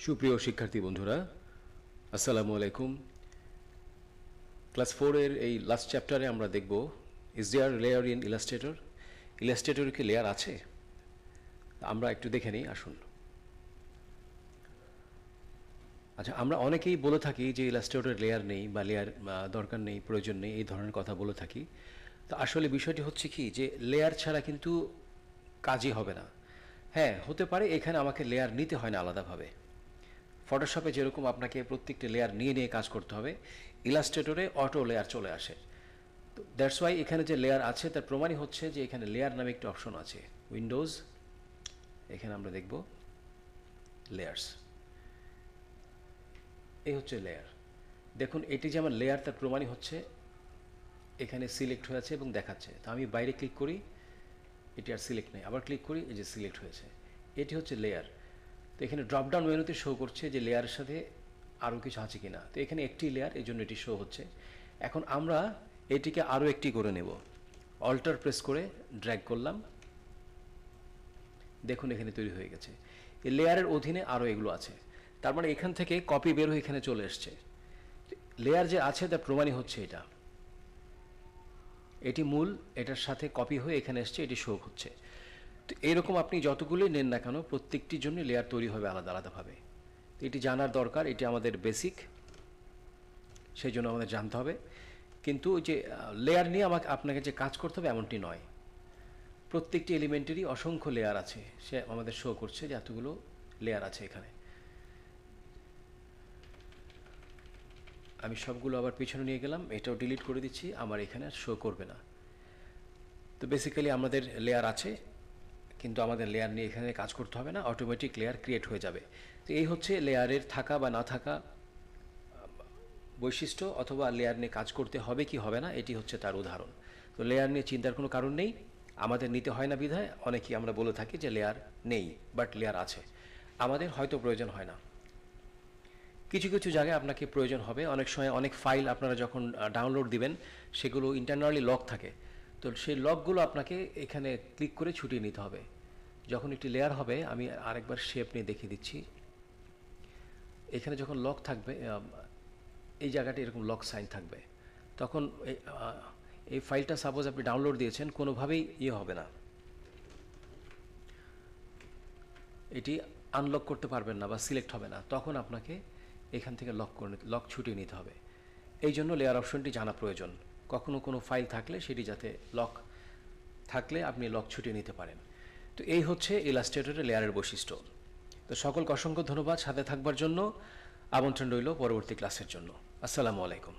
সুপ্রিয় শিক্ষার্থী বন্ধুরা, আসসালামু আলাইকুম। ক্লাস 4 এর এই লাস্ট চ্যাপ্টারে আমরা দেখব is there layer in Illustrator. ইলাস্ট্রেটরে কি লেয়ার আছে? আমরা একটু দেখে নিই, আসুন। আচ্ছা, আমরা অনেকেই বলে থাকি যে ইলাস্ট্রেটরের লেয়ার নেই বা লেয়ার দরকার নেই, প্রয়োজন নেই, এই ধরনের কথা বলে থাকি। তো আসলে বিষয়টি হচ্ছে কি, যে লেয়ার ছাড়া কিন্তু কাজই হবে না। হ্যাঁ, হতে পারে এখানে আমাকে লেয়ার নিতে হয় না আলাদাভাবে। ফটোশপে যেরকম আপনাকে প্রত্যেকটি লেয়ার নিয়ে নিয়ে কাজ করতে হবে, ইলাস্ট্রেটরে অটো লেয়ার চলে আসে। তো দ্যাটস ওয়াই এখানে যে লেয়ার আছে তার প্রমাণই হচ্ছে যে এখানে লেয়ার নামে একটি অপশন আছে, উইন্ডোজ। এখানে আমরা দেখব লেয়ার্স, এই হচ্ছে লেয়ার। দেখুন, এটি যে আমার লেয়ার তার প্রমাণই হচ্ছে এখানে সিলেক্ট হয়েছে এবং দেখাচ্ছে। তো আমি বাইরে ক্লিক করি, এটি আর সিলেক্ট নেই, আবার ক্লিক করি, এই যে সিলেক্ট হয়েছে। এটি হচ্ছে লেয়ার। তো এখানে ড্রপডাউন মেনুতে শো করছে যে লেয়ারের সাথে আরও কিছু আছে কি না। তো এখানে একটি লেয়ার, এই জন্য এটি শো হচ্ছে। এখন আমরা এটিকে আরও একটি করে নেব। অল্টার প্রেস করে ড্র্যাগ করলাম, দেখুন এখানে তৈরি হয়ে গেছে। এই লেয়ারের অধীনে আরও এগুলো আছে, তার মানে এখান থেকে কপি বের হয়ে এখানে চলে এসছে। লেয়ার যে আছে তার প্রমাণই হচ্ছে এটা, এটি মূল, এটার সাথে কপি হয়ে এখানে এসছে, এটি শো হচ্ছে। তো এইরকম আপনি যতগুলোই নেন না কেন, প্রত্যেকটির জন্য লেয়ার তৈরি হবে আলাদা আলাদাভাবে। তো এটি জানার দরকার, এটি আমাদের বেসিক, সেই জন্য আমাদের জানতে হবে। কিন্তু যে লেয়ার নিয়ে আপনাকে যে কাজ করতে হবে এমনটি নয়। প্রত্যেকটি এলিমেন্টেরই অসংখ্য লেয়ার আছে, সে আমাদের শো করছে যে এতগুলো লেয়ার আছে এখানে। আমি সবগুলো আবার পিছনে নিয়ে গেলাম, এটাও ডিলিট করে দিচ্ছি, আমার এখানে আর শো করবে না। তো বেসিক্যালি আমাদের লেয়ার আছে, কিন্তু আমাদের লেয়ার নিয়ে এখানে কাজ করতে হবে না, অটোমেটিক লেয়ার ক্রিয়েট হয়ে যাবে। তো এই হচ্ছে লেয়ারের থাকা বা না থাকা বৈশিষ্ট্য, অথবা লেয়ার নিয়ে কাজ করতে হবে কি হবে না, এটি হচ্ছে তার উদাহরণ। তো লেয়ার নিয়ে চিন্তার কোনো কারণ নেই, আমাদের নিতে হয় না বিধায় অনেকেই আমরা বলে থাকি যে লেয়ার নেই, বাট লেয়ার আছে। আমাদের হয়তো প্রয়োজন হয় না, কিছু কিছু জায়গায় আপনাকে প্রয়োজন হবে। অনেক সময় অনেক ফাইল আপনারা যখন ডাউনলোড দিবেন, সেগুলো ইন্টারনালি লক থাকে। তো সেই লকগুলো আপনাকে এখানে ক্লিক করে ছুটিয়ে নিতে হবে। যখন একটি লেয়ার হবে, আমি আরেকবার শেপ নিয়ে দেখিয়ে দিচ্ছি। এখানে যখন লক থাকবে, এই জায়গাটা এরকম লক সাইন থাকবে, তখন এই ফাইলটা সাপোজ আপনি ডাউনলোড দিয়েছেন, কোনোভাবেই হবে না, এটি আনলক করতে পারবেন না বা সিলেক্ট হবে না। তখন আপনাকে এখান থেকে লক ছুটিয়ে নিতে হবে। এই জন্য লেয়ার অপশনটি জানা প্রয়োজন। কখনো কোনো ফাইল থাকলে সেটি যাতে লক থাকলে আপনি লক ছুটিয়ে নিতে পারেন। তো এই হচ্ছে ইলাস্ট্রেটরের লেয়ারের বৈশিষ্ট্য। তো সকলকে অসংখ্য ধন্যবাদ সাথে থাকবার জন্য। আমন্ত্রণ রইল পরবর্তী ক্লাসের জন্য। আসসালামু আলাইকুম।